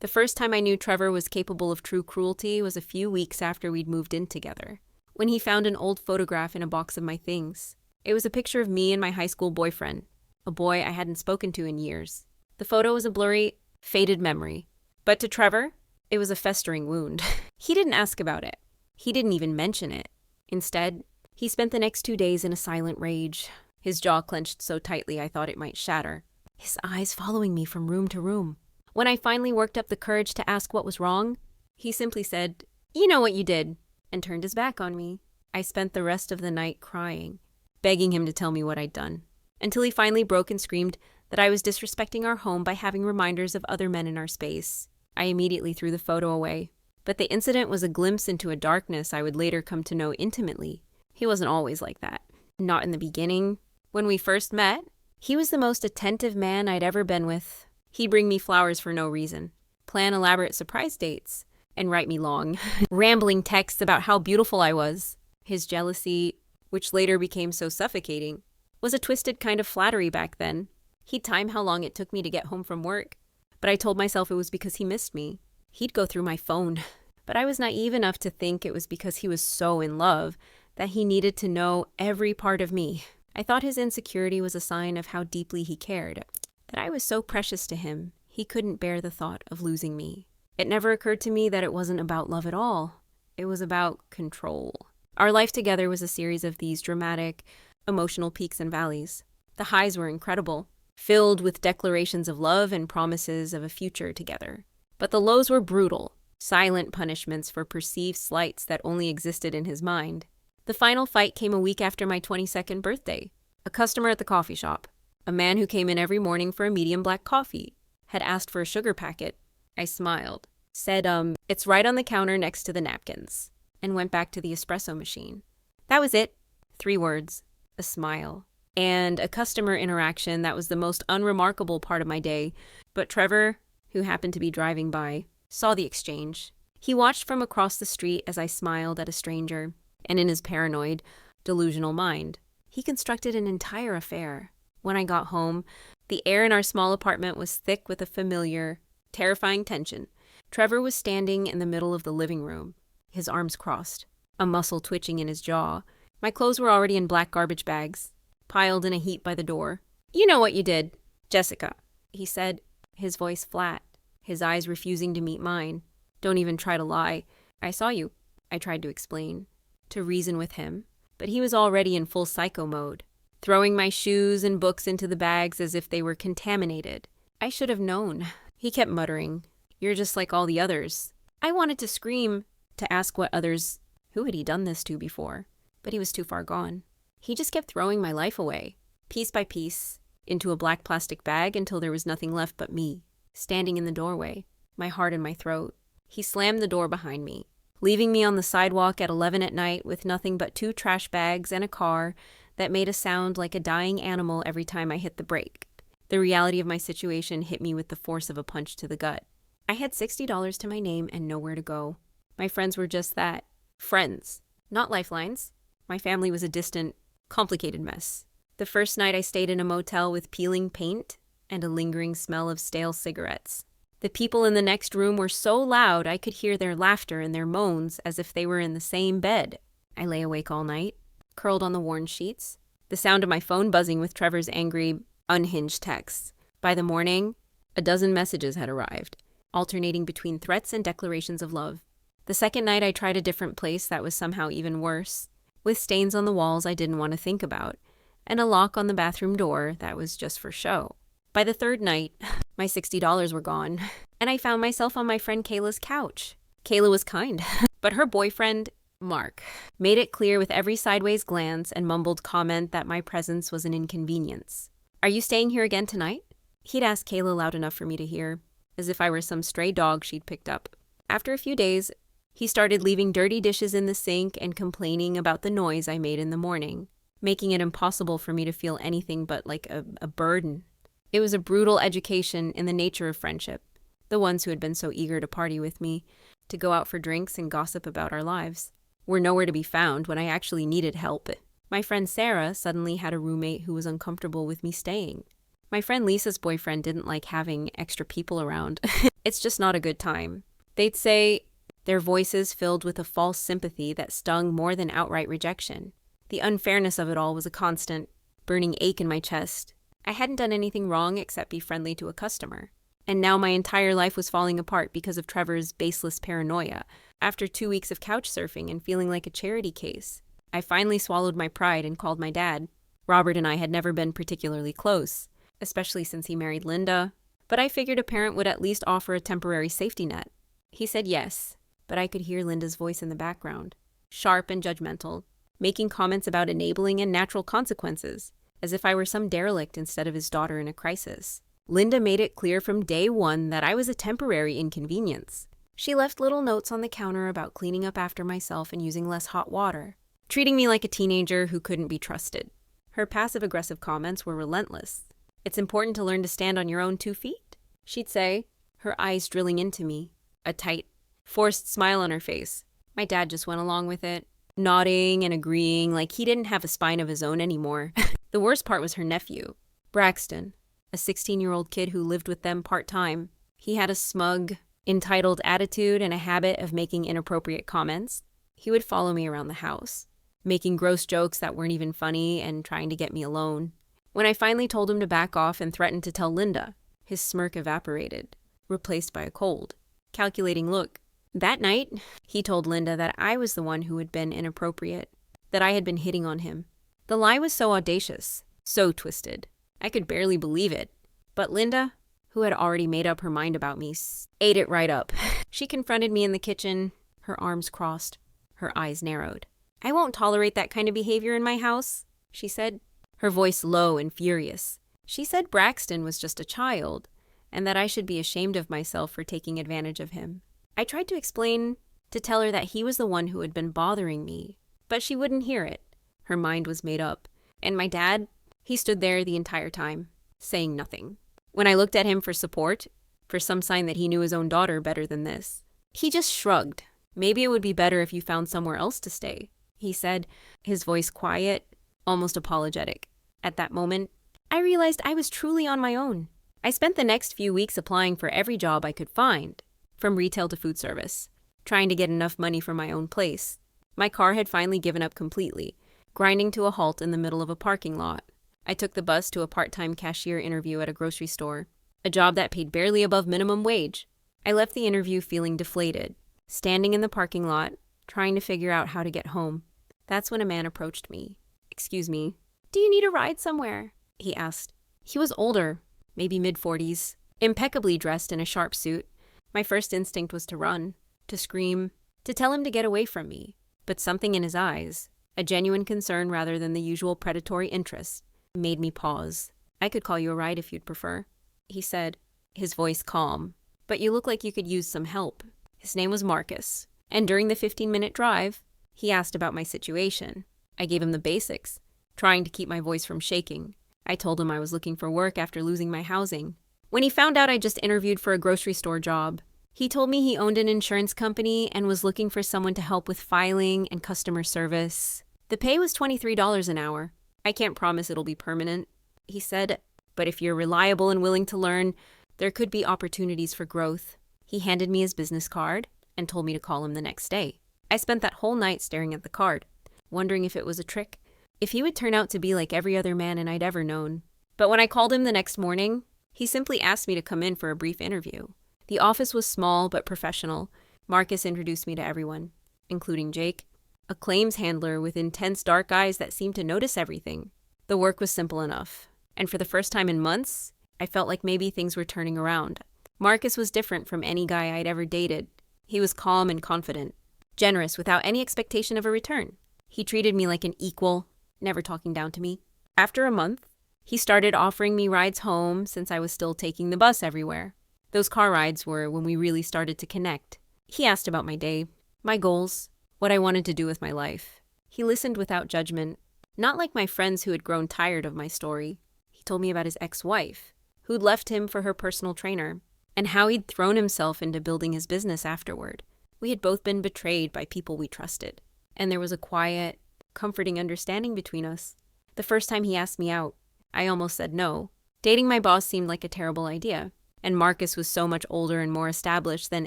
The first time I knew Trevor was capable of true cruelty was a few weeks after we'd moved in together, when he found an old photograph in a box of my things. It was a picture of me and my high school boyfriend, a boy I hadn't spoken to in years. The photo was a blurry, faded memory. But to Trevor, it was a festering wound. He didn't ask about it. He didn't even mention it. Instead, he spent the next 2 days in a silent rage, his jaw clenched so tightly I thought it might shatter, his eyes following me from room to room. When I finally worked up the courage to ask what was wrong, he simply said, "You know what you did," and turned his back on me. I spent the rest of the night crying, begging him to tell me what I'd done, until he finally broke and screamed that I was disrespecting our home by having reminders of other men in our space. I immediately threw the photo away, but the incident was a glimpse into a darkness I would later come to know intimately. He wasn't always like that. Not in the beginning. When we first met, he was the most attentive man I'd ever been with. He'd bring me flowers for no reason, plan elaborate surprise dates, and write me long, rambling texts about how beautiful I was. His jealousy, which later became so suffocating, was a twisted kind of flattery back then. He'd time how long it took me to get home from work, but I told myself it was because he missed me. He'd go through my phone, but I was naive enough to think it was because he was so in love that he needed to know every part of me. I thought his insecurity was a sign of how deeply he cared, that I was so precious to him, he couldn't bear the thought of losing me. It never occurred to me that it wasn't about love at all. It was about control. Our life together was a series of these dramatic, emotional peaks and valleys. The highs were incredible, filled with declarations of love and promises of a future together. But the lows were brutal, silent punishments for perceived slights that only existed in his mind. The final fight came a week after my 22nd birthday. A customer at the coffee shop, a man who came in every morning for a medium black coffee, had asked for a sugar packet. I smiled, said, "It's right on the counter next to the napkins," and went back to the espresso machine. That was it. 3 words, a smile, and a customer interaction that was the most unremarkable part of my day. But Trevor, who happened to be driving by, saw the exchange. He watched from across the street as I smiled at a stranger, and in his paranoid, delusional mind, he constructed an entire affair. When I got home, the air in our small apartment was thick with a familiar, terrifying tension. Trevor was standing in the middle of the living room, his arms crossed, a muscle twitching in his jaw. My clothes were already in black garbage bags, piled in a heap by the door. "You know what you did, Jessica," he said, his voice flat, his eyes refusing to meet mine. "Don't even try to lie. I saw you," I tried to explain, to reason with him, but he was already in full psycho mode, throwing my shoes and books into the bags as if they were contaminated. I should have known. He kept muttering, "You're just like all the others." I wanted to scream, to ask what others, who had he done this to before, but he was too far gone. He just kept throwing my life away, piece by piece, into a black plastic bag until there was nothing left but me, standing in the doorway, my heart in my throat. He slammed the door behind me, leaving me on the sidewalk at 11 at night with nothing but 2 trash bags and a car that made a sound like a dying animal every time I hit the brake. The reality of my situation hit me with the force of a punch to the gut. I had $60 to my name and nowhere to go. My friends were just that, friends, not lifelines. My family was a distant, complicated mess. The first night I stayed in a motel with peeling paint and a lingering smell of stale cigarettes. The people in the next room were so loud I could hear their laughter and their moans as if they were in the same bed. I lay awake all night, curled on the worn sheets, the sound of my phone buzzing with Trevor's angry, unhinged texts. By the morning, a dozen messages had arrived, alternating between threats and declarations of love. The second night I tried a different place that was somehow even worse, with stains on the walls I didn't want to think about, and a lock on the bathroom door that was just for show. By the third night, my $60 were gone, and I found myself on my friend Kayla's couch. Kayla was kind, but her boyfriend, Mark, made it clear with every sideways glance and mumbled comment that my presence was an inconvenience. "Are you staying here again tonight?" He'd asked Kayla loud enough for me to hear, as if I were some stray dog she'd picked up. After a few days, he started leaving dirty dishes in the sink and complaining about the noise I made in the morning, making it impossible for me to feel anything but like a burden. It was a brutal education in the nature of friendship, the ones who had been so eager to party with me, to go out for drinks and gossip about our lives, were nowhere to be found when I actually needed help. My friend Sarah suddenly had a roommate who was uncomfortable with me staying. My friend Lisa's boyfriend didn't like having extra people around. It's just not a good time. They'd say, their voices filled with a false sympathy that stung more than outright rejection. The unfairness of it all was a constant, burning ache in my chest. I hadn't done anything wrong except be friendly to a customer. And now my entire life was falling apart because of Trevor's baseless paranoia. After 2 weeks of couch surfing and feeling like a charity case, I finally swallowed my pride and called my dad. Robert and I had never been particularly close, especially since he married Linda, but I figured a parent would at least offer a temporary safety net. He said yes, but I could hear Linda's voice in the background, sharp and judgmental, making comments about enabling and natural consequences, as if I were some derelict instead of his daughter in a crisis. Linda made it clear from day one that I was a temporary inconvenience. She left little notes on the counter about cleaning up after myself and using less hot water, treating me like a teenager who couldn't be trusted. Her passive-aggressive comments were relentless. It's important to learn to stand on your own 2 feet, she'd say, her eyes drilling into me, a tight, forced smile on her face. My dad just went along with it, nodding and agreeing like he didn't have a spine of his own anymore. The worst part was her nephew, Braxton, a 16-year-old kid who lived with them part-time. He had a smug, entitled attitude and a habit of making inappropriate comments. He would follow me around the house, making gross jokes that weren't even funny and trying to get me alone. When I finally told him to back off and threatened to tell Linda, his smirk evaporated, replaced by a cold, calculating look. That night, he told Linda that I was the one who had been inappropriate, that I had been hitting on him. The lie was so audacious, so twisted. I could barely believe it. But Linda, who had already made up her mind about me, ate it right up. She confronted me in the kitchen, her arms crossed, her eyes narrowed. "I won't tolerate that kind of behavior in my house," she said, her voice low and furious. She said Braxton was just a child, and that I should be ashamed of myself for taking advantage of him. I tried to explain, to tell her that he was the one who had been bothering me, but she wouldn't hear it. Her mind was made up. And my dad, he stood there the entire time, saying nothing. When I looked at him for support, for some sign that he knew his own daughter better than this, he just shrugged. "Maybe it would be better if you found somewhere else to stay," he said, his voice quiet, almost apologetic. At that moment, I realized I was truly on my own. I spent the next few weeks applying for every job I could find, from retail to food service, trying to get enough money for my own place. My car had finally given up completely, grinding to a halt in the middle of a parking lot. I took the bus to a part-time cashier interview at a grocery store, a job that paid barely above minimum wage. I left the interview feeling deflated, standing in the parking lot, trying to figure out how to get home. That's when a man approached me. "Excuse me, do you need a ride somewhere?" he asked. He was older, maybe mid-40s, impeccably dressed in a sharp suit. My first instinct was to run, to scream, to tell him to get away from me. But something in his eyes, a genuine concern rather than the usual predatory interest, made me pause. "I could call you a ride if you'd prefer," he said, his voice calm. "But you look like you could use some help." His name was Marcus, and during the 15-minute drive, he asked about my situation. I gave him the basics, trying to keep my voice from shaking. I told him I was looking for work after losing my housing. When he found out I just interviewed for a grocery store job, he told me he owned an insurance company and was looking for someone to help with filing and customer service. The pay was $23 an hour. "I can't promise it'll be permanent," he said, "but if you're reliable and willing to learn, there could be opportunities for growth." He handed me his business card and told me to call him the next day. I spent that whole night staring at the card, wondering if it was a trick, if he would turn out to be like every other man I'd ever known. But when I called him the next morning, he simply asked me to come in for a brief interview. The office was small but professional. Marcus introduced me to everyone, including Jake, a claims handler with intense dark eyes that seemed to notice everything. The work was simple enough, and for the first time in months, I felt like maybe things were turning around. Marcus was different from any guy I'd ever dated. He was calm and confident, generous without any expectation of a return. He treated me like an equal, never talking down to me. After a month, he started offering me rides home since I was still taking the bus everywhere. Those car rides were when we really started to connect. He asked about my day, my goals, what I wanted to do with my life. He listened without judgment, not like my friends who had grown tired of my story. He told me about his ex-wife, who'd left him for her personal trainer, and how he'd thrown himself into building his business afterward. We had both been betrayed by people we trusted, and there was a quiet, comforting understanding between us. The first time he asked me out, I almost said no, Dating my boss seemed like a terrible idea, and Marcus was so much older and more established than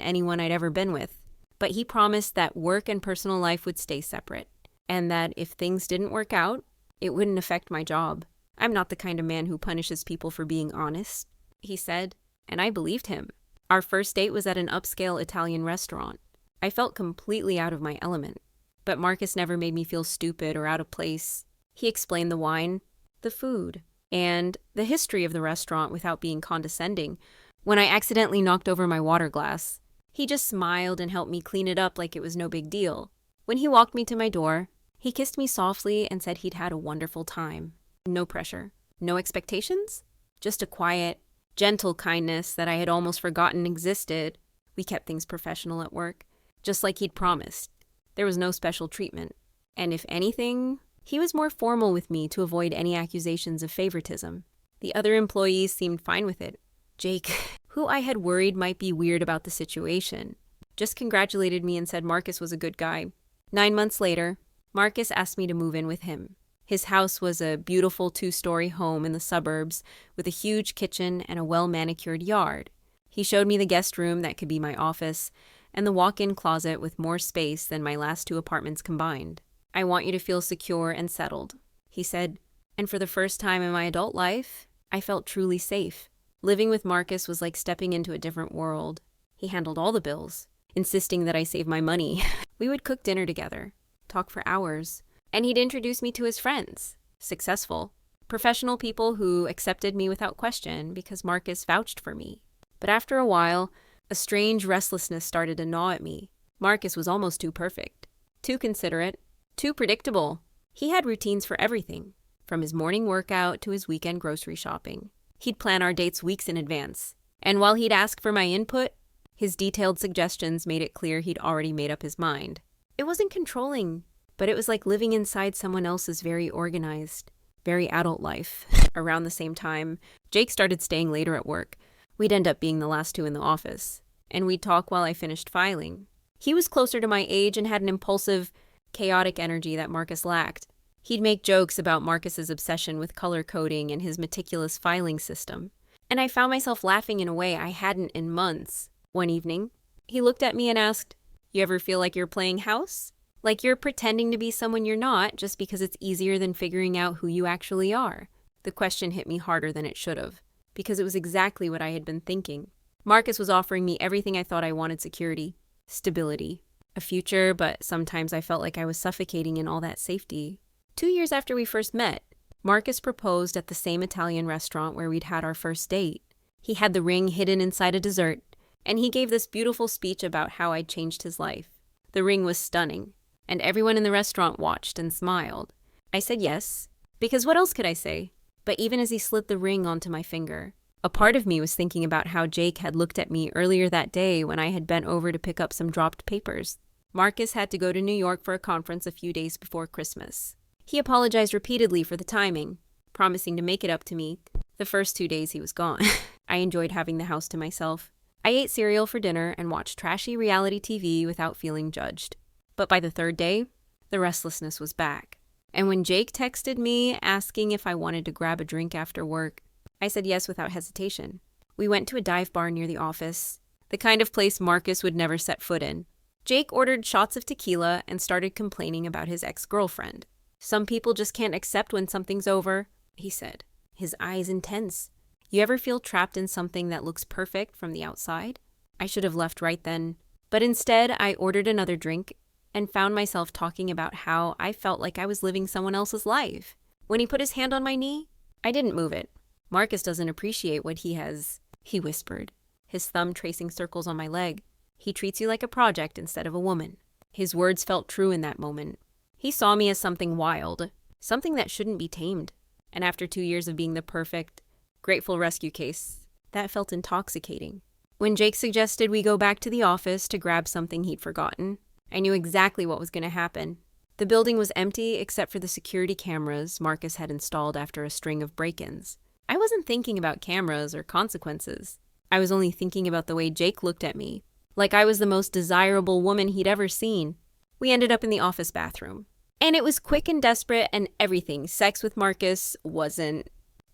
anyone I'd ever been with. But he promised that work and personal life would stay separate, and that if things didn't work out, it wouldn't affect my job. I'm not the kind of man who punishes people for being honest, he said, and I believed him. Our first date was at an upscale Italian restaurant. I felt completely out of my element, but Marcus never made me feel stupid or out of place. He explained the wine, the food, and the history of the restaurant without being condescending. When I accidentally knocked over my water glass, he just smiled and helped me clean it up like it was no big deal. When he walked me to my door, he kissed me softly and said he'd had a wonderful time. No pressure, no expectations, just a quiet, gentle kindness that I had almost forgotten existed. We kept things professional at work, just like he'd promised. There was no special treatment. And if anything, he was more formal with me to avoid any accusations of favoritism. The other employees seemed fine with it. Jake, who I had worried might be weird about the situation, just congratulated me and said Marcus was a good guy. 9 months later, Marcus asked me to move in with him. His house was a beautiful 2-story home in the suburbs with a huge kitchen and a well-manicured yard. He showed me the guest room that could be my office and the walk-in closet with more space than my last 2 apartments combined. I want you to feel secure and settled, he said, and for the first time in my adult life, I felt truly safe. Living with Marcus was like stepping into a different world. He handled all the bills, insisting that I save my money. We would cook dinner together, talk for hours, and he'd introduce me to his friends, successful, professional people who accepted me without question because Marcus vouched for me. But after a while, a strange restlessness started to gnaw at me. Marcus was almost too perfect, too considerate, too predictable. He had routines for everything, from his morning workout to his weekend grocery shopping. He'd plan our dates weeks in advance, and while he'd ask for my input, his detailed suggestions made it clear he'd already made up his mind. It wasn't controlling, but it was like living inside someone else's very organized, very adult life. Around the same time, Jake started staying later at work. We'd end up being the last 2 in the office, and we'd talk while I finished filing. He was closer to my age and had an impulsive, chaotic energy that Marcus lacked. He'd make jokes about Marcus's obsession with color coding and his meticulous filing system, and I found myself laughing in a way I hadn't in months. One evening, he looked at me and asked, "You ever feel like you're playing house? Like you're pretending to be someone you're not just because it's easier than figuring out who you actually are?" The question hit me harder than it should have, because it was exactly what I had been thinking. Marcus was offering me everything I thought I wanted: security, stability, a future, but sometimes I felt like I was suffocating in all that safety. 2 years after we first met, Marcus proposed at the same Italian restaurant where we'd had our first date. He had the ring hidden inside a dessert, and he gave this beautiful speech about how I'd changed his life. The ring was stunning, and everyone in the restaurant watched and smiled. I said yes, because what else could I say? But even as he slid the ring onto my finger, a part of me was thinking about how Jake had looked at me earlier that day when I had bent over to pick up some dropped papers. Marcus had to go to New York for a conference a few days before Christmas. He apologized repeatedly for the timing, promising to make it up to me the first 2 days he was gone. I enjoyed having the house to myself. I ate cereal for dinner and watched trashy reality TV without feeling judged. But by the 3rd day, the restlessness was back. And when Jake texted me asking if I wanted to grab a drink after work, I said yes without hesitation. We went to a dive bar near the office, the kind of place Marcus would never set foot in. Jake ordered shots of tequila and started complaining about his ex-girlfriend. "Some people just can't accept when something's over," he said, his eyes intense. "You ever feel trapped in something that looks perfect from the outside?" I should have left right then, but instead I ordered another drink and found myself talking about how I felt like I was living someone else's life. When he put his hand on my knee, I didn't move it. "Marcus doesn't appreciate what he has," he whispered, his thumb tracing circles on my leg. "He treats you like a project instead of a woman." His words felt true in that moment. He saw me as something wild, something that shouldn't be tamed. And after 2 years of being the perfect, grateful rescue case, that felt intoxicating. When Jake suggested we go back to the office to grab something he'd forgotten, I knew exactly what was going to happen. The building was empty except for the security cameras Marcus had installed after a string of break-ins. I wasn't thinking about cameras or consequences. I was only thinking about the way Jake looked at me, like I was the most desirable woman he'd ever seen. We ended up in the office bathroom. And it was quick and desperate and everything. Sex with Marcus wasn't.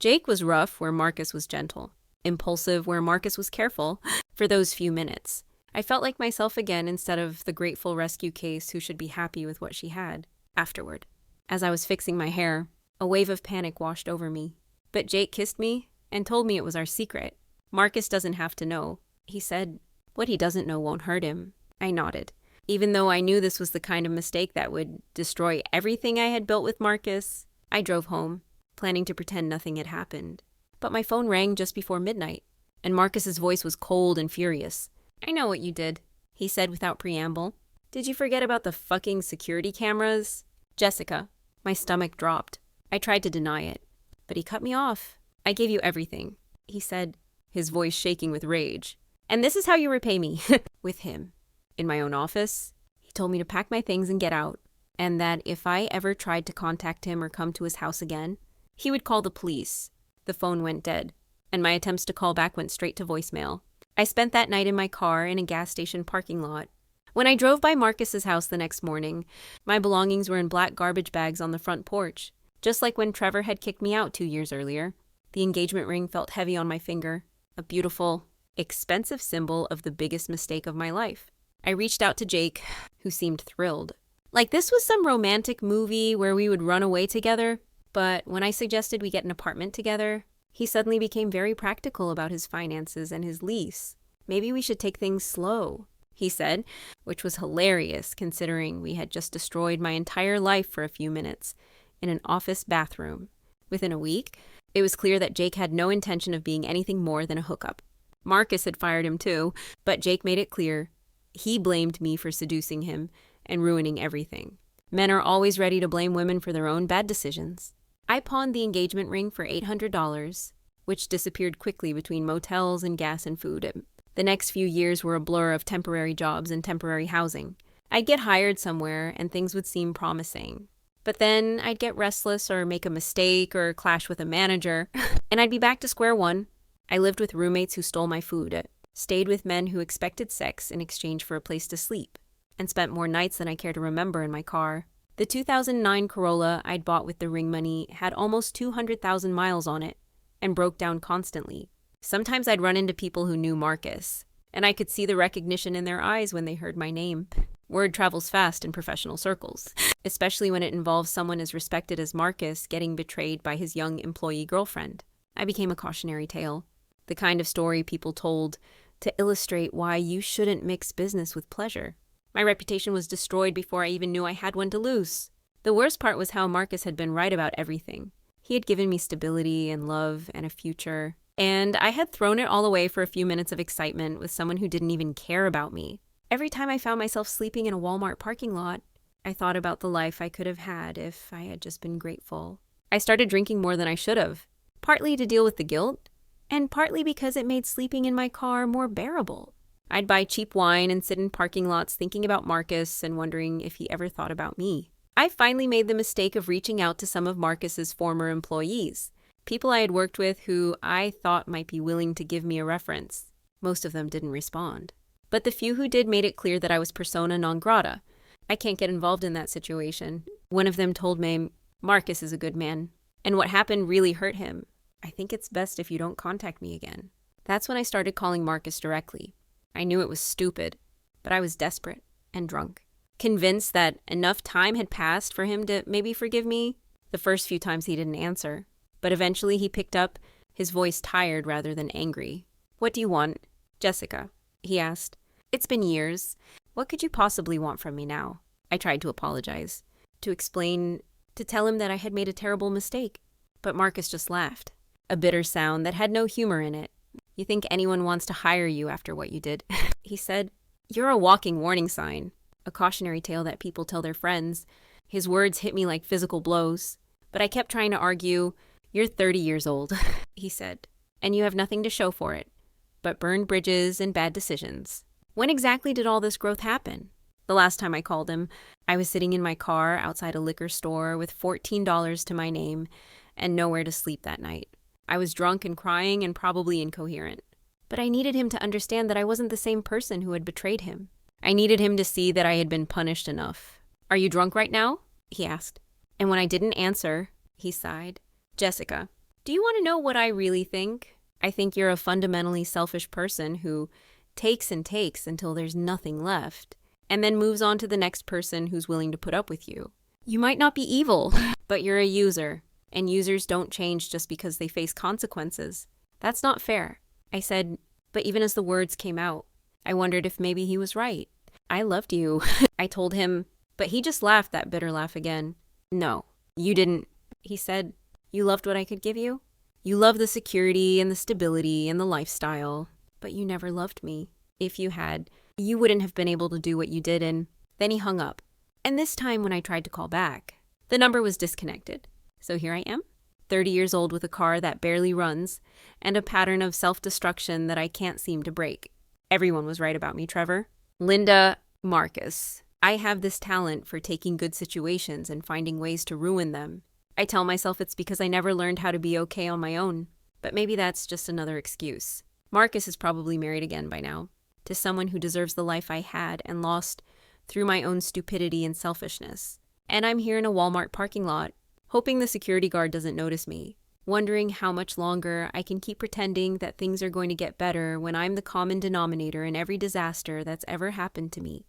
Jake was rough where Marcus was gentle, impulsive where Marcus was careful. For those few minutes, I felt like myself again instead of the grateful rescue case who should be happy with what she had. Afterward, as I was fixing my hair, a wave of panic washed over me. But Jake kissed me and told me it was our secret. Marcus doesn't have to know. He said, what he doesn't know won't hurt him. I nodded. Even though I knew this was the kind of mistake that would destroy everything I had built with Marcus, I drove home, planning to pretend nothing had happened. But my phone rang just before midnight, and Marcus's voice was cold and furious. I know what you did, he said without preamble. Did you forget about the fucking security cameras? Jessica. My stomach dropped. I tried to deny it, but he cut me off. I gave you everything, he said, his voice shaking with rage. And this is how you repay me. With him. In my own office, he told me to pack my things and get out, and that if I ever tried to contact him or come to his house again, he would call the police. The phone went dead, and my attempts to call back went straight to voicemail. I spent that night in my car in a gas station parking lot. When I drove by Marcus's house the next morning, my belongings were in black garbage bags on the front porch, just like when Trevor had kicked me out 2 years earlier. The engagement ring felt heavy on my finger, a beautiful, expensive symbol of the biggest mistake of my life. I reached out to Jake, who seemed thrilled. Like this was some romantic movie where we would run away together. But when I suggested we get an apartment together, he suddenly became very practical about his finances and his lease. Maybe we should take things slow, he said, which was hilarious considering we had just destroyed my entire life for a few minutes in an office bathroom. Within a week, it was clear that Jake had no intention of being anything more than a hookup. Marcus had fired him too, but Jake made it clear he blamed me for seducing him and ruining everything. Men are always ready to blame women for their own bad decisions. I pawned the engagement ring for $800, which disappeared quickly between motels and gas and food. The next few years were a blur of temporary jobs and temporary housing. I'd get hired somewhere and things would seem promising. But then I'd get restless or make a mistake or clash with a manager, and I'd be back to square one. I lived with roommates who stole my food, stayed with men who expected sex in exchange for a place to sleep, and spent more nights than I care to remember in my car. The 2009 Corolla I'd bought with the ring money had almost 200,000 miles on it and broke down constantly. Sometimes I'd run into people who knew Marcus, and I could see the recognition in their eyes when they heard my name. Word travels fast in professional circles, especially when it involves someone as respected as Marcus getting betrayed by his young employee girlfriend. I became a cautionary tale, the kind of story people told to illustrate why you shouldn't mix business with pleasure. My reputation was destroyed before I even knew I had one to lose. The worst part was how Marcus had been right about everything. He had given me stability and love and a future, and I had thrown it all away for a few minutes of excitement with someone who didn't even care about me. Every time I found myself sleeping in a Walmart parking lot, I thought about the life I could have had if I had just been grateful. I started drinking more than I should have, partly to deal with the guilt, and partly because it made sleeping in my car more bearable. I'd buy cheap wine and sit in parking lots thinking about Marcus and wondering if he ever thought about me. I finally made the mistake of reaching out to some of Marcus's former employees, people I had worked with who I thought might be willing to give me a reference. Most of them didn't respond. But the few who did made it clear that I was persona non grata. I can't get involved in that situation. One of them told me, Marcus is a good man, and what happened really hurt him. I think it's best if you don't contact me again. That's when I started calling Marcus directly. I knew it was stupid, but I was desperate and drunk, convinced that enough time had passed for him to maybe forgive me. The first few times he didn't answer, but eventually he picked up, his voice tired rather than angry. What do you want? Jessica, he asked. It's been years. What could you possibly want from me now? I tried to apologize, to explain, to tell him that I had made a terrible mistake. But Marcus just laughed, a bitter sound that had no humor in it. You think anyone wants to hire you after what you did? He said, you're a walking warning sign, a cautionary tale that people tell their friends. His words hit me like physical blows. But I kept trying to argue, you're 30 years old, he said, and you have nothing to show for it, but burned bridges and bad decisions. When exactly did all this growth happen? The last time I called him, I was sitting in my car outside a liquor store with $14 to my name and nowhere to sleep that night. I was drunk and crying and probably incoherent. But I needed him to understand that I wasn't the same person who had betrayed him. I needed him to see that I had been punished enough. Are you drunk right now? He asked. And when I didn't answer, he sighed. Jessica, Do you want to know what I really think? I think you're a fundamentally selfish person who takes and takes until there's nothing left, and then moves on to the next person who's willing to put up with you. You might not be evil, but you're a user, and users don't change just because they face consequences. That's not fair. I said, but even as the words came out, I wondered if maybe he was right. I loved you, I told him, but he just laughed that bitter laugh again. No, you didn't. He said, you loved what I could give you? You loved the security and the stability and the lifestyle, but you never loved me. If you had, you wouldn't have been able to do what you did, and then he hung up. And this time when I tried to call back, the number was disconnected. So here I am, 30 years old with a car that barely runs and a pattern of self-destruction that I can't seem to break. Everyone was right about me, Trevor. Linda, Marcus. I have this talent for taking good situations and finding ways to ruin them. I tell myself it's because I never learned how to be okay on my own, but maybe that's just another excuse. Marcus is probably married again by now, to someone who deserves the life I had and lost through my own stupidity and selfishness. And I'm here in a Walmart parking lot, hoping the security guard doesn't notice me, wondering how much longer I can keep pretending that things are going to get better when I'm the common denominator in every disaster that's ever happened to me.